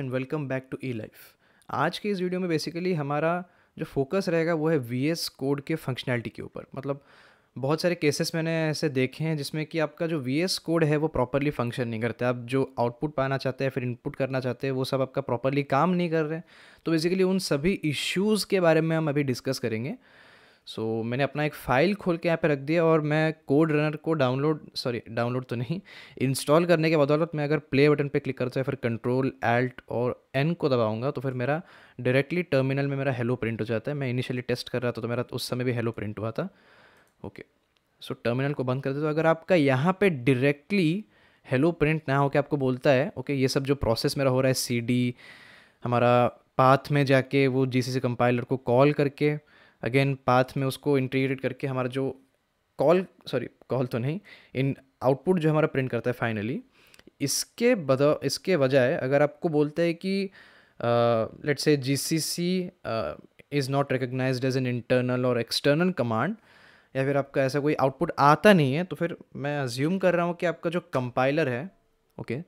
And welcome back to E life. आज के इस वीडियो में बेसिकली हमारा जो फोकस रहेगा वो है वीएस कोड के फंक्शनैलिटी के ऊपर। मतलब बहुत सारे केसेस मैंने ऐसे देखे हैं जिसमें कि आपका जो वीएस कोड है वो प्रॉपरली फंक्शन नहीं करता। आप जो आउटपुट पाना चाहते हैं फिर इनपुट करना चाहते हैं वो सब आपका प्रॉपरली काम नहीं कर रहे हैं। तो बेसिकली उन सभी इश्यूज़ के बारे में हम अभी डिस्कस करेंगे। मैंने अपना एक फ़ाइल खोल के यहाँ पे रख दिया और मैं कोड रनर को डाउनलोड तो नहीं, इंस्टॉल करने के बदौलत मैं अगर प्ले बटन पे क्लिक करता है फिर कंट्रोल एल्ट और एन को दबाऊंगा तो फिर मेरा डायरेक्टली टर्मिनल में मेरा हेलो प्रिंट हो जाता है। मैं इनिशियली टेस्ट कर रहा था तो मेरा उस समय भी हेलो प्रिंट हुआ था। ओके, सो टर्मिनल को बंद कर दे। तो अगर आपका यहाँ पे डायरेक्टली हेलो प्रिंट ना हो के आपको बोलता है ओके ये सब जो प्रोसेस मेरा हो रहा है सीडी हमारा पाथ में जाके वो जीसीसी कंपाइलर को कॉल करके अगेन पाथ में उसको इंटीग्रेट करके हमारा जो कॉल तो नहीं, इन आउटपुट जो हमारा प्रिंट करता है फाइनली, इसके बजाय अगर आपको बोलते हैं कि let's say GCC is not recognised as an internal और एक्सटर्नल कमांड, या फिर आपका ऐसा कोई आउटपुट आता नहीं है, तो फिर मैं अज्यूम कर रहा हूँ कि आपका जो कंपाइलर है ओके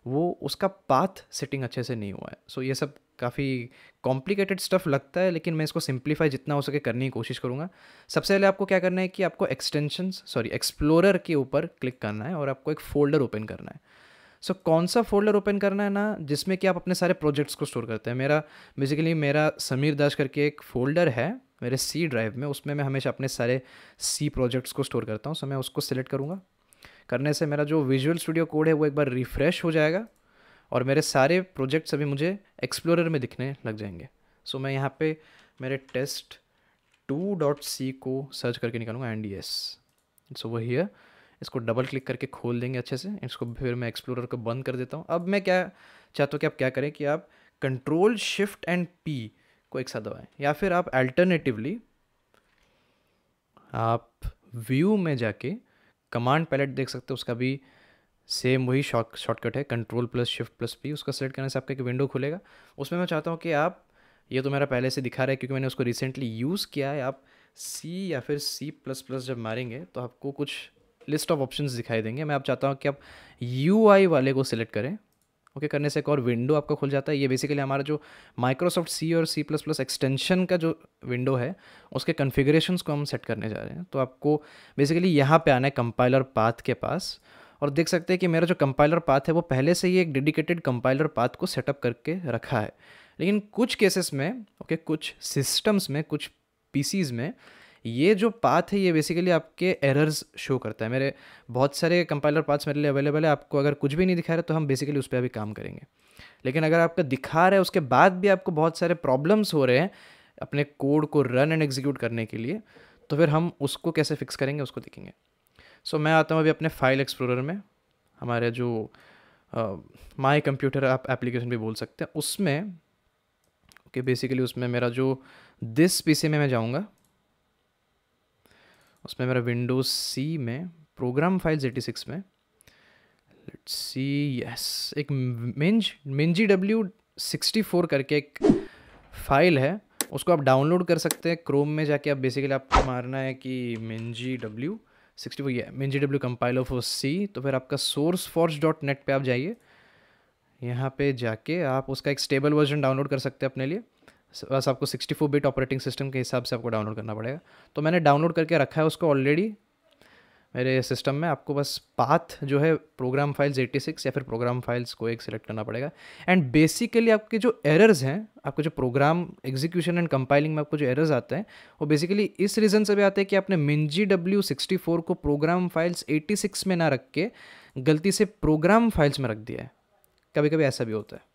वो उसका पाथ सेटिंग अच्छे से नहीं हुआ है। सो ये सब काफ़ी कॉम्प्लिकेटेड स्टफ लगता है लेकिन मैं इसको सिंप्लीफाई जितना हो सके करने की कोशिश करूँगा। सबसे पहले आपको क्या करना है कि आपको एक्सप्लोरर के ऊपर क्लिक करना है और आपको एक फ़ोल्डर ओपन करना है। कौन सा फ़ोल्डर ओपन करना है ना, जिसमें कि आप अपने सारे प्रोजेक्ट्स को स्टोर करते हैं। मेरा समीर दास करके एक फ़ोल्डर है मेरे सी ड्राइव में, उसमें मैं हमेशा अपने सारे सी प्रोजेक्ट्स को स्टोर करता हूँ। मैं उसको सिलेक्ट करूँगा। करने से मेरा जो विजुअल स्टूडियो कोड है वो एक बार रिफ़्रेश हो जाएगा और मेरे सारे प्रोजेक्ट्स अभी मुझे एक्सप्लोरर में दिखने लग जाएंगे। मैं यहाँ पे मेरे test2.c को सर्च करके निकालूंगा एंड यस वो हियर। इसको डबल क्लिक करके खोल देंगे अच्छे से। इसको फिर मैं एक्सप्लोरर को बंद कर देता हूँ। अब मैं क्या चाहता हूँ कि आप क्या करें कि आप कंट्रोल शिफ्ट एंड पी को एक साथ दबाएं, या फिर आप अल्टरनेटिवली आप व्यू में जाके कमांड पैलेट देख सकते हो, उसका भी सेम वही शॉर्टकट है control plus shift plus P. उसका सेलेक्ट करने से आपका एक विंडो खुलेगा। उसमें मैं चाहता हूँ कि आप, ये तो मेरा पहले से दिखा रहा है क्योंकि मैंने उसको रिसेंटली यूज़ किया है, आप सी या फिर सी प्लस प्लस जब मारेंगे तो आपको कुछ लिस्ट ऑफ ऑप्शंस दिखाई देंगे। मैं आप चाहता हूँ कि आप UI वाले को सिलेक्ट करें। ओके, करने से एक और विंडो आपका खुल जाता है। ये बेसिकली हमारा जो माइक्रोसॉफ्ट सी और सी प्लस प्लस एक्सटेंशन का जो विंडो है उसके कन्फिग्रेशंस को हम सेट करने जा रहे हैं। तो आपको बेसिकली यहाँ पे आना है कंपाइलर पाथ के पास और देख सकते हैं कि मेरा जो कंपाइलर पाथ है वो पहले से ही एक डेडिकेटेड कंपाइलर पाथ को सेटअप करके रखा है। लेकिन कुछ केसेस में कुछ सिस्टम्स में, कुछ पीसीज में ये जो पाथ है ये बेसिकली आपके एरर्स शो करता है। मेरे बहुत सारे कंपाइलर पाथ्स मेरे लिए अवेलेबल है। आपको अगर कुछ भी नहीं दिखा रहा तो हम बेसिकली उस पर अभी काम करेंगे। लेकिन अगर आपका दिखा रहा है उसके बाद भी आपको बहुत सारे प्रॉब्लम्स हो रहे हैं अपने कोड को रन एंड एग्जीक्यूट करने के लिए, तो फिर हम उसको कैसे फिक्स करेंगे उसको देखेंगे। मैं आता हूँ अभी अपने फाइल एक्सप्लोरर में, हमारे जो माई कंप्यूटर आप एप्लीकेशन भी बोल सकते हैं उसमें। ओके, बेसिकली उसमें मेरा जो दिस पीसी में मैं जाऊँगा, उसमें मेरा विंडोज सी में प्रोग्राम फाइल्स 86 में लेट्स सी यस एक MinGW64 करके एक फाइल है, उसको आप डाउनलोड कर सकते हैं क्रोम में जाके। आप बेसिकली आपको मारना है कि MinGW64 ये MinGW कंपाइलर फॉर सी, तो फिर आपका sourceforge.net पे आप जाइए। यहाँ पे जाके आप उसका एक स्टेबल वर्जन डाउनलोड कर सकते हैं अपने लिए। बस आपको 64 बिट ऑपरेटिंग सिस्टम के हिसाब से आपको डाउनलोड करना पड़ेगा। तो मैंने डाउनलोड करके रखा है उसको ऑलरेडी मेरे सिस्टम में। आपको बस पाथ जो है प्रोग्राम फाइल्स 86 या फिर प्रोग्राम फाइल्स को एक सिलेक्ट करना पड़ेगा। एंड बेसिकली आपके जो एरर्स हैं, आपको जो प्रोग्राम एग्जीक्यूशन एंड कंपाइलिंग में आपको जो एरर्स आते हैं वो बेसिकली इस रीज़न से भी आते हैं कि आपने MinGW64 को प्रोग्राम फाइल्स 86 में ना रख के गलती से प्रोग्राम फाइल्स में रख दिया है। कभी कभी ऐसा भी होता है।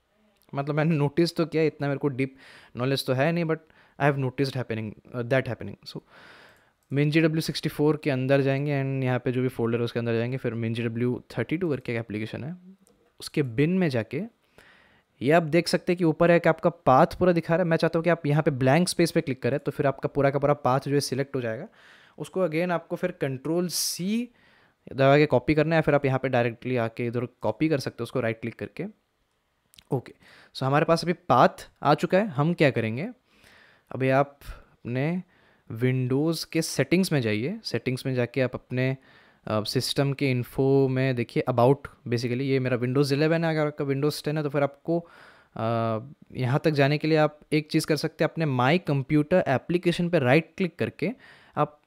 मतलब मैंने नोटिस तो किया, इतना मेरे को डीप नॉलेज तो है नहीं, but I have noticed that happening. MinGW64 के अंदर जाएंगे एंड यहाँ पे जो भी फोल्डर है उसके अंदर जाएंगे। फिर MinGW32 करके एक एप्लीकेशन है, उसके बिन में जाके ये आप देख सकते हैं कि ऊपर है कि आपका पाथ पूरा दिखा रहा है। मैं चाहता हूँ कि आप यहाँ पे ब्लैंक स्पेस पे क्लिक करें तो फिर आपका पूरा का पूरा पाथ जो है सिलेक्ट हो जाएगा। उसको अगेन आपको फिर Ctrl+C दबा के कॉपी करना है, फिर आप यहाँ पे डायरेक्टली आके इधर कॉपी कर सकते हो उसको राइट क्लिक करके। ओके, हमारे पास अभी पाथ आ चुका है। हम क्या करेंगे, अभी आप अपने विंडोज़ के सेटिंग्स में जाइए। सेटिंग्स में जाके आप अपने सिस्टम के इन्फो में देखिए अबाउट। बेसिकली ये मेरा विंडोज़ 11 है, अगर आपका विंडोज़ 10 है तो फिर आपको यहाँ तक जाने के लिए आप एक चीज़ कर सकते हैं, अपने माई कंप्यूटर एप्लीकेशन पे राइट क्लिक करके आप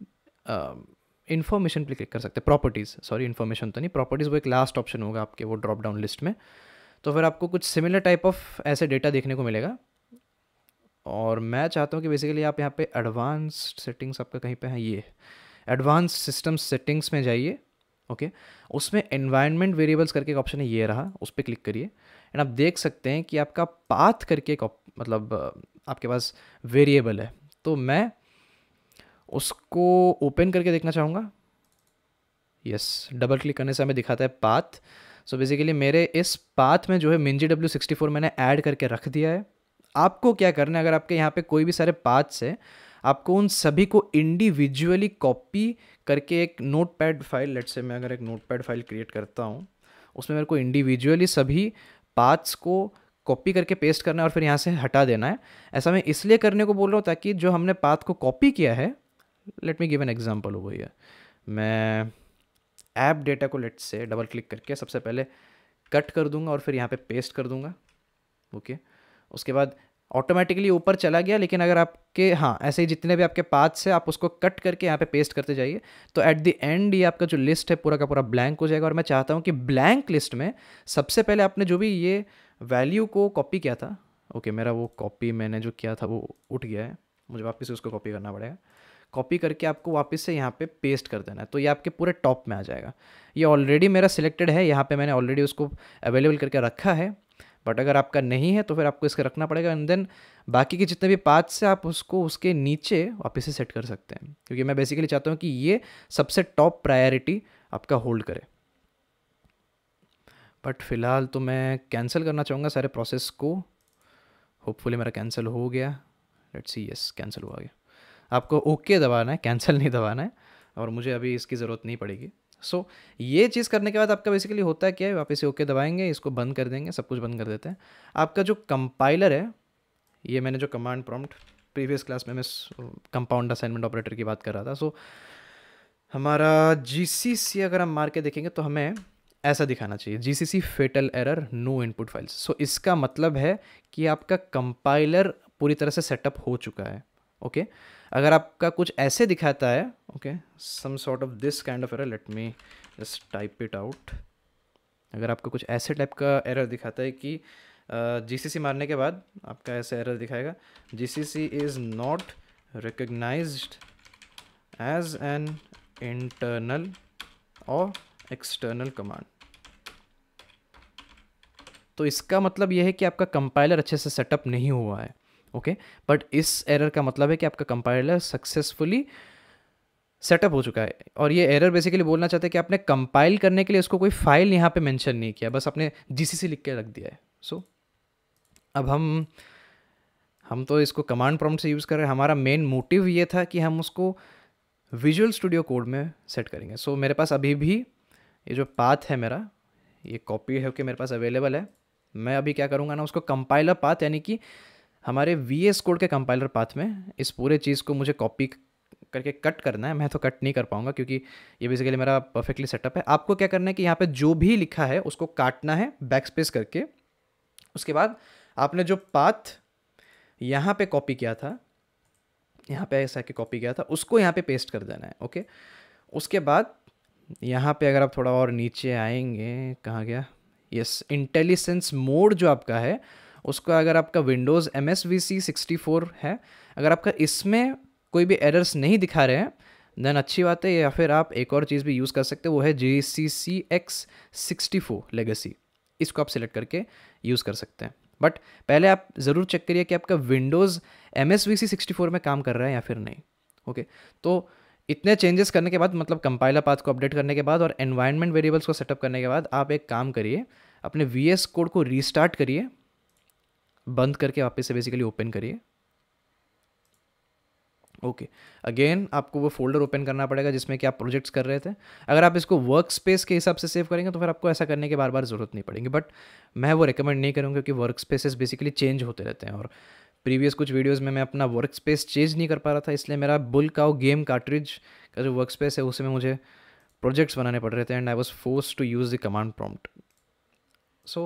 इन्फॉर्मेशन पे क्लिक कर सकते हैं, प्रॉपर्टीज़, सॉरी इन्फॉर्मेशन तो नहीं, प्रॉपर्टीज़ वो एक लास्ट ऑप्शन होगा आपके वो ड्रॉप डाउन लिस्ट में। तो फिर आपको कुछ सिमिलर टाइप ऑफ ऐसे डेटा देखने को मिलेगा। और मैं चाहता हूँ कि बेसिकली आप यहाँ पे एडवांस्ड सेटिंग्स आपका कहीं पे है, ये एडवांस सिस्टम सेटिंग्स में जाइए। ओके, उसमें एनवायरनमेंट वेरिएबल्स करके एक ऑप्शन है, ये रहा, उस पर क्लिक करिए एंड आप देख सकते हैं कि आपका पाथ करके एक मतलब आपके पास वेरिएबल है। तो मैं उसको ओपन करके देखना चाहूँगा। यस, डबल क्लिक करने से हमें दिखाता है पाथ। सो बेसिकली मेरे इस पाथ में जो है MinGW64 मैंने ऐड करके रख दिया है। आपको क्या करना है, अगर आपके यहाँ पे कोई भी सारे पाथ्स है, आपको उन सभी को इंडिविजुअली कॉपी करके एक नोटपैड फाइल, लेट्स से मैं अगर एक नोटपैड फाइल क्रिएट करता हूँ, उसमें मेरे को इंडिविजुअली सभी पाथ्स को कॉपी करके पेस्ट करना है और फिर यहाँ से हटा देना है। ऐसा मैं इसलिए करने को बोल रहा हूँ ताकि जो हमने पाथ को कॉपी किया है, let me give an example over here. मैं ऐप डेटा को लेट्स से डबल क्लिक करके सबसे पहले कट कर दूंगा और फिर यहाँ पे पेस्ट कर दूंगा। ओके, उसके बाद ऑटोमेटिकली ऊपर चला गया, लेकिन अगर आपके, हाँ, ऐसे ही जितने भी आपके पाथ्स है आप उसको कट करके यहाँ पे पेस्ट करते जाइए, तो एट द एंड ये आपका जो लिस्ट है पूरा का पूरा ब्लैंक हो जाएगा। और मैं चाहता हूँ कि ब्लैंक लिस्ट में सबसे पहले आपने जो भी ये वैल्यू को कॉपी किया था, ओके, मेरा वो कॉपी मैंने जो किया था वो उठ गया है, मुझे वापस से उसको कॉपी करना पड़ेगा। कॉपी करके आपको वापस से यहाँ पे पेस्ट कर देना है, तो ये आपके पूरे टॉप में आ जाएगा। ये ऑलरेडी मेरा सिलेक्टेड है, यहाँ पे मैंने ऑलरेडी उसको अवेलेबल करके रखा है, बट अगर आपका नहीं है तो फिर आपको इसका रखना पड़ेगा एंड देन बाकी के जितने भी पाथ्स से आप उसको उसके नीचे वापस से सेट कर सकते हैं, क्योंकि मैं बेसिकली चाहता हूँ कि ये सबसे टॉप प्रायोरिटी आपका होल्ड करे। बट फिलहाल तो मैं कैंसिल करना चाहूँगा सारे प्रोसेस को। होपफुली मेरा कैंसिल हो गया, लेट्स सी, यस कैंसिल हुआ गया। आपको ओके दबाना है, कैंसिल नहीं दबाना है, और मुझे अभी इसकी ज़रूरत नहीं पड़ेगी। सो ये चीज़ करने के बाद आपका बेसिकली होता है क्या है, वापस से ओके दबाएंगे, इसको बंद कर देंगे, सब कुछ बंद कर देते हैं। आपका जो कंपाइलर है, ये मैंने जो कमांड प्रॉम्प्ट प्रीवियस क्लास में मैं कंपाउंड असाइनमेंट ऑपरेटर की बात कर रहा था। सो हमारा GCC अगर हम मार के देखेंगे तो हमें ऐसा दिखाना चाहिए, GCC fatal error no input files. So इसका मतलब है कि आपका कंपाइलर पूरी तरह से सेटअप हो चुका है। ओके, अगर आपका कुछ ऐसे दिखाता है, okay, some sort of this kind of error, let me just type it out. अगर आपका कुछ ऐसे टाइप का एरर दिखाता है कि GCC मारने के बाद आपका ऐसा एरर दिखाएगा, GCC is not recognised as an internal और एक्सटर्नल कमांड, तो इसका मतलब यह है कि आपका कंपाइलर अच्छे से सेटअप नहीं हुआ है। ओके, बट इस एरर का मतलब है कि आपका कंपाइलर सक्सेसफुली सेटअप हो चुका है। और ये एरर बेसिकली बोलना चाहते हैं कि आपने कंपाइल करने के लिए उसको कोई फाइल यहाँ पे मेंशन नहीं किया, बस आपने GCC लिख के रख दिया है। सो अब हम तो इसको कमांड प्रॉम्प्ट से यूज़ कर रहे हैं, हमारा मेन मोटिव ये था कि हम उसको विजुअल स्टूडियो कोड में सेट करेंगे। सो मेरे पास अभी भी ये जो पाथ है मेरा, ये कॉपी है कि मेरे पास अवेलेबल है। मैं अभी क्या करूँगा ना, उसको कंपाइलर पाथ, यानी कि हमारे VS कोड के कंपाइलर पाथ में इस पूरे चीज़ को मुझे कॉपी करके कट करना है। मैं तो कट नहीं कर पाऊँगा क्योंकि ये बेसिकली मेरा परफेक्टली सेटअप है। आपको क्या करना है कि यहाँ पे जो भी लिखा है उसको काटना है बैकस्पेस करके। उसके बाद आपने जो पाथ यहाँ पे कॉपी किया था, यहाँ पे ऐसा कि कॉपी किया था, उसको यहाँ पे पेस्ट कर देना है। ओके, उसके बाद यहाँ पे अगर आप थोड़ा और नीचे आएंगे, कहाँ गया, यस, इंटेलिसेंस मोड जो आपका है उसको, अगर आपका विंडोज़ MSVC64 है, अगर आपका इसमें कोई भी एरर्स नहीं दिखा रहे हैं देन अच्छी बात है, या फिर आप एक और चीज़ भी यूज़ कर सकते हो, वो है GCCX64 लेगेसी। इसको आप सिलेक्ट करके यूज़ कर सकते हैं। बट पहले आप ज़रूर चेक करिए कि आपका विंडोज़ MSVC64 में काम कर रहा है या फिर नहीं। ओके, तो इतने चेंजेस करने के बाद, मतलब कंपाइलर पाथ को अपडेट करने के बाद और एनवायरनमेंट वेरिएबल्स को सेटअप करने के बाद, आप एक काम करिए, अपने VS कोड को रीस्टार्ट करिए, बंद करके वापस से बेसिकली ओपन करिए। ओके, अगेन आपको वो फोल्डर ओपन करना पड़ेगा जिसमें कि आप प्रोजेक्ट्स कर रहे थे। अगर आप इसको वर्क स्पेस के हिसाब से सेव करेंगे तो फिर आपको ऐसा करने की बार बार ज़रूरत नहीं पड़ेगी, बट मैं वो रिकमेंड नहीं करूँगा क्योंकि वर्क स्पेसेस बेसिकली चेंज होते रहते हैं, और प्रीवियस कुछ वीडियोज़ में मैं अपना वर्क स्पेस चेंज नहीं कर पा रहा था, इसलिए मेरा बुल काउ गेम कार्ट्रिज का जो वर्क स्पेस है उसमें मुझे प्रोजेक्ट्स बनाने पड़ रहे थे and I was force to use the command prompt. So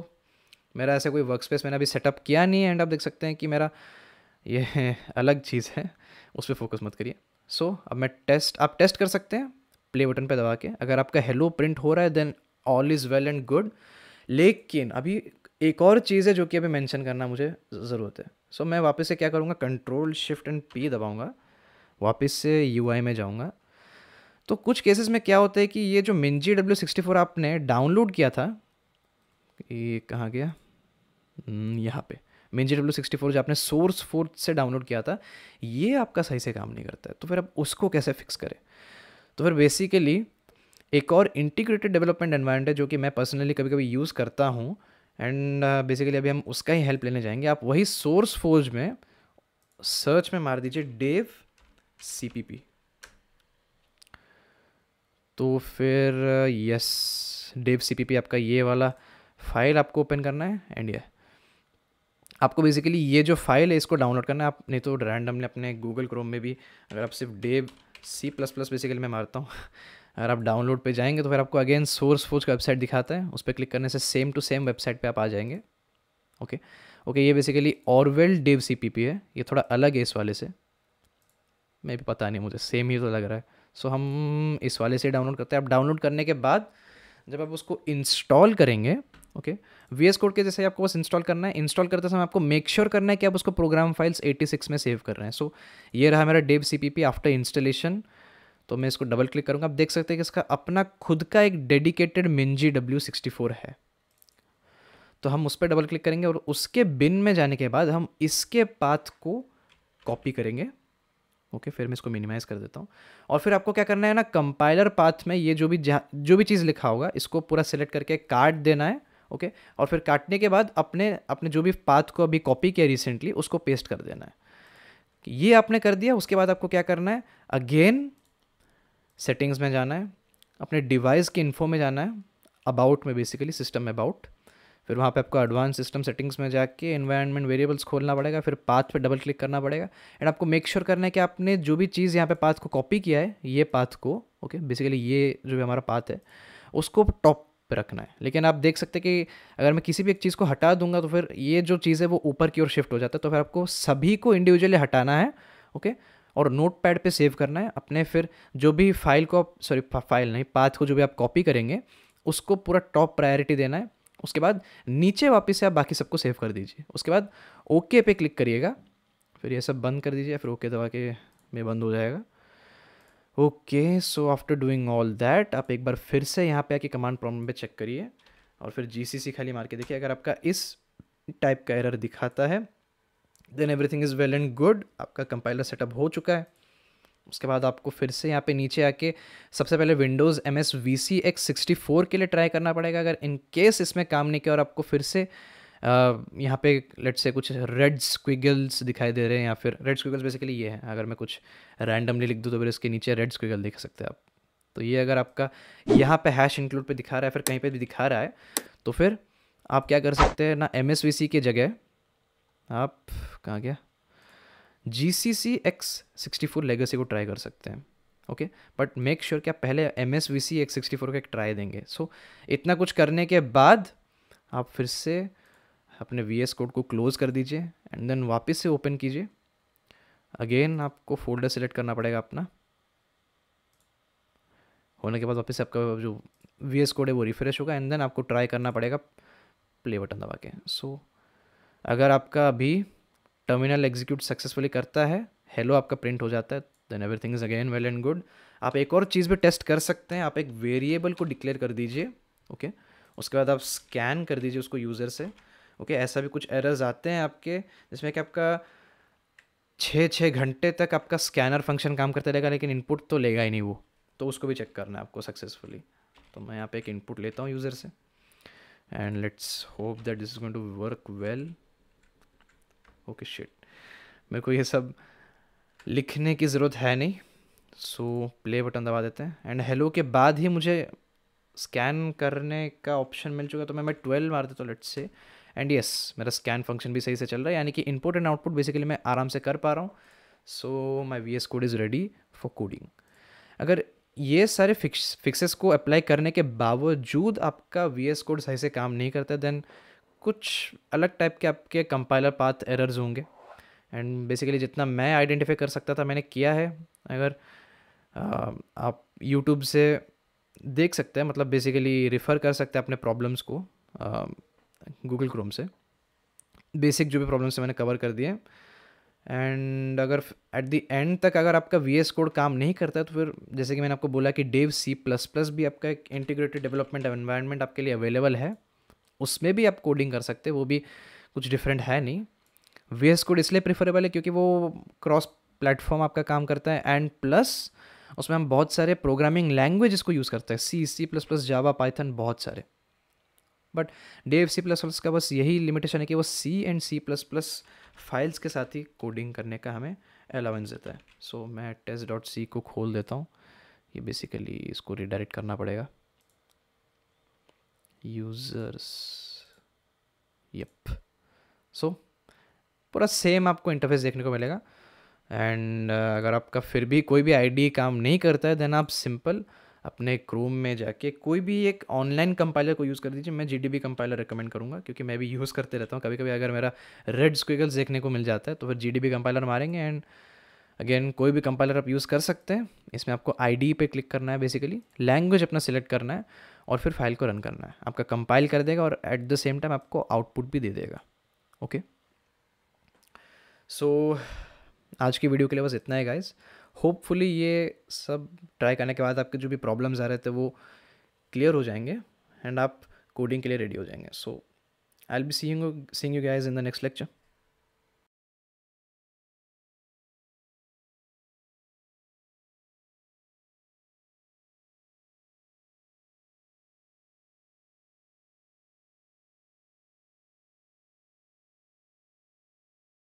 मेरा ऐसा कोई वर्क स्पेस मैंने अभी सेटअप किया नहीं है, एंड आप देख सकते हैं कि मेरा ये अलग चीज़ है, उस पर फोकस मत करिए। सो अब मैं आप टेस्ट कर सकते हैं प्ले बटन पे दबा के। अगर आपका हेलो प्रिंट हो रहा है then all is well and good. लेकिन अभी एक और चीज़ है जो कि अभी मेंशन करना मुझे ज़रूरत है। सो मैं वापस से क्या करूँगा, कंट्रोल शिफ्ट एंड पी दबाऊँगा, वापस से यूआई में जाऊँगा। तो कुछ केसेस में क्या होता है कि ये जो मिंजी W64 आपने डाउनलोड किया था, ये कहाँ गया, यहाँ पे मिंजी W64 जो आपने सोर्स फोर्स से डाउनलोड किया था, ये आपका सही से काम नहीं करता है। तो फिर अब उसको कैसे फिक्स करें? तो फिर बेसिकली एक और इंटीग्रेटेड डेवलपमेंट एनवायरनमेंट है जो कि मैं पर्सनली कभी कभी यूज़ करता हूँ, एंड बेसिकली अभी हम उसका ही हेल्प लेने जाएंगे। आप वही सोर्स फोर्ज में सर्च में मार दीजिए डेव CPP, तो फिर यस डेव CPP आपका ये वाला फाइल आपको ओपन करना है, एंड ये आपको बेसिकली ये जो फाइल है इसको डाउनलोड करना है। आप नहीं तो रैंडमली अपने गूगल क्रोम में भी अगर आप सिर्फ डेव C++ बेसिकली मैं मारता हूँ अगर आप डाउनलोड पे जाएंगे तो फिर आपको अगेन सोर्स फोर्ज का वेबसाइट दिखाता है, उस पर क्लिक करने से सेम टू सेम वेबसाइट पे आप आ जाएंगे। ओके ओके, ये बेसिकली ऑरवेल डेव CPP है, ये थोड़ा अलग है इस वाले से, मैं भी पता नहीं, मुझे सेम ही तो लग रहा है। सो हम इस वाले से डाउनलोड करते हैं। आप डाउनलोड करने के बाद जब आप उसको इंस्टॉल करेंगे, ओके, VS कोड के जैसे आपको बस इंस्टॉल करना है। इंस्टॉल करते समय आपको मेक श्योर करना है कि आप उसको प्रोग्राम फाइल्स 86 में सेव कर रहे हैं। सो ये रहा मेरा डेव CPP आफ्टर इंस्टॉलेशन। तो मैं इसको डबल क्लिक करूँगा, आप देख सकते हैं कि इसका अपना खुद का एक डेडिकेटेड मिंजी W64 है। तो हम उस पर डबल क्लिक करेंगे और उसके बिन में जाने के बाद हम इसके पाथ को कॉपी करेंगे। ओके, फिर मैं इसको मिनिमाइज़ कर देता हूँ। और फिर आपको क्या करना है ना, कंपाइलर पाथ में ये जो भी चीज़ लिखा होगा इसको पूरा सेलेक्ट करके काट देना है। ओके, और फिर काटने के बाद अपने अपने जो भी पाथ को अभी कॉपी किया रिसेंटली उसको पेस्ट कर देना है। ये आपने कर दिया, उसके बाद आपको क्या करना है, अगेन सेटिंग्स में जाना है, अपने डिवाइस की इन्फो में जाना है, अबाउट में बेसिकली सिस्टम अबाउट, फिर वहाँ पे आपको एडवांस सिस्टम सेटिंग्स में जाके एनवायरनमेंट वेरिएबल्स खोलना पड़ेगा, फिर पाथ पे डबल क्लिक करना पड़ेगा, एंड आपको मेक श्योर करना है कि आपने जो भी चीज़ यहाँ पे पाथ को कॉपी किया है, ये पाथ को, ओके, बेसिकली ये जो भी हमारा पाथ है उसको टॉप पे रखना है। लेकिन आप देख सकते हैं कि अगर मैं किसी भी एक चीज़ को हटा दूंगा तो फिर ये जो चीज़ है वो ऊपर की ओर शिफ्ट हो जाता है। तो फिर आपको सभी को इंडिविजुअली हटाना है, ओके, और नोट पैड पर सेव करना है अपने। फिर जो भी फाइल को, सॉरी फाइल नहीं, पाथ को जो भी आप कॉपी करेंगे उसको पूरा टॉप प्रायोरिटी देना है। उसके बाद नीचे वापस से आप बाकी सबको सेव कर दीजिए। उसके बाद ओके पे क्लिक करिएगा, फिर ये सब बंद कर दीजिए, फिर ओके दबा के में बंद हो जाएगा। Okay, so after doing all that आप एक बार फिर से यहाँ पे आके कमांड प्रॉम्प्ट पे चेक करिए और फिर GCC खाली मार के देखिए। अगर आपका इस टाइप का एरर दिखाता है then everything is well and good, आपका कंपाइलर सेटअप हो चुका है। उसके बाद आपको फिर से यहाँ पे नीचे आके सबसे पहले विंडोज़ MS VC X64 के लिए ट्राई करना पड़ेगा। अगर इन केस इसमें काम नहीं किया और आपको फिर से यहाँ पे लेट से कुछ रेड स्क्विगल्स दिखाई दे रहे हैं, या फिर रेड स्क्विगल्स बेसिकली ये है, अगर मैं कुछ रैंडमली लिख दूँ तो फिर इसके नीचे रेड स्क्विगल देख सकते हैं आप। तो ये अगर आपका यहाँ पे हैश इंक्लूड पे दिखा रहा है, फिर कहीं पे भी दिखा रहा है, तो फिर आप क्या कर सकते हैं ना, MS VC की जगह आप कहाँ गया, GCC X64 लेगेसी को ट्राई कर सकते हैं। ओके, बट मेक श्योर कि आप पहले MS VC X64 का एक ट्राई देंगे। सो इतना कुछ करने के बाद आप फिर से अपने VS कोड को क्लोज कर दीजिए एंड देन वापस से ओपन कीजिए। अगेन आपको फोल्डर सेलेक्ट करना पड़ेगा अपना, होने के बाद वापस से आपका जो VS कोड है वो रिफ्रेश होगा एंड देन आपको ट्राई करना पड़ेगा प्ले बटन दबा के। सो अगर आपका अभी टर्मिनल एग्जीक्यूट सक्सेसफुली करता है, हेलो आपका प्रिंट हो जाता है, then everything is again well and good. आप एक और चीज़ भी टेस्ट कर सकते हैं, आप एक वेरिएबल को डिक्लेयर कर दीजिए, ओके, उसके बाद आप स्कैन कर दीजिए उसको यूज़र से। ओके, ऐसा भी कुछ एरर्स आते हैं आपके जिसमें कि आपका 6 घंटे तक आपका स्कैनर फंक्शन काम करता रहेगा लेकिन इनपुट तो लेगा ही नहीं वो, तो उसको भी चेक करना है आपको सक्सेसफुली। तो मैं यहाँ पे एक इनपुट लेता हूँ यूज़र से and let's hope that this is going to work well. Okay shit, मेरे को ये सब लिखने की ज़रूरत है नहीं, सो प्ले बटन दबा देते हैं एंड हेलो के बाद ही मुझे स्कैन करने का ऑप्शन मिल चुका, तो मैं 12 मार देता हूँ लेट्स से, एंड यस मेरा स्कैन फंक्शन भी सही से चल रहा है, यानी कि इनपुट एंड आउटपुट बेसिकली मैं आराम से कर पा रहा हूँ। सो माई VS code is ready for coding. अगर ये सारे फिक्सेस को अप्लाई करने के बावजूद आपका VS कोड सही से काम नहीं करता देन कुछ अलग टाइप के आपके कंपाइलर पाथ एरर्स होंगे। एंड बेसिकली जितना मैं आइडेंटिफाई कर सकता था मैंने किया है। अगर आप यूट्यूब से देख सकते हैं, मतलब बेसिकली रिफ़र कर सकते हैं अपने प्रॉब्लम्स को गूगल क्रोम से। बेसिक जो भी प्रॉब्लम्स मैंने कवर कर दिए। एंड अगर एट द एंड तक अगर आपका VS कोड काम नहीं करता है तो फिर जैसे कि मैंने आपको बोला कि डेव C++ भी आपका एक इंटीग्रेटेड डेवलपमेंट एनवायरनमेंट आपके लिए अवेलेबल है, उसमें भी आप कोडिंग कर सकते हैं, वो भी कुछ डिफरेंट है नहीं। VS कोड इसलिए प्रेफरेबल है क्योंकि वो क्रॉस प्लेटफॉर्म आपका काम करता है, एंड प्लस उसमें हम बहुत सारे प्रोग्रामिंग लैंग्वेज को यूज़ करते हैं, C++, जावा, पाइथन, बहुत सारे। बट डेव C++ का बस यही लिमिटेशन है कि वो C एंड C++ फाइल्स के साथ ही कोडिंग करने का हमें अलाउंस देता है। सो मैं test.c को खोल देता हूँ। ये बेसिकली इसको रिडायरेक्ट करना पड़ेगा यूज़र्स। यप। सो पूरा सेम आपको इंटरफेस देखने को मिलेगा। एंड अगर आपका फिर भी कोई भी आईडी काम नहीं करता है देन आप सिंपल अपने क्रोम में जाके कोई भी एक ऑनलाइन कंपाइलर को यूज़ कर दीजिए। मैं GDB कंपाइलर रिकमेंड करूँगा क्योंकि मैं भी यूज़ करते रहता हूँ। कभी कभी अगर मेरा रेड स्क्विगल्स देखने को मिल जाता है तो फिर GDB कंपाइलर मारेंगे। एंड अगेन कोई भी कंपाइलर आप यूज़ कर सकते हैं। इसमें आपको आईडी पे क्लिक करना है, बेसिकली लैंग्वेज अपना सिलेक्ट करना है और फिर फाइल को रन करना है। आपका कंपाइल कर देगा और एट द सेम टाइम आपको आउटपुट भी दे देगा। ओके, सो आज की वीडियो के लिए बस इतना है गाइस। होपफुली ये सब ट्राई करने के बाद आपके जो भी प्रॉब्लम्स आ रहे थे वो क्लियर हो जाएंगे एंड आप कोडिंग के लिए रेडी हो जाएंगे। So I will be seeing you guys in the next lecture.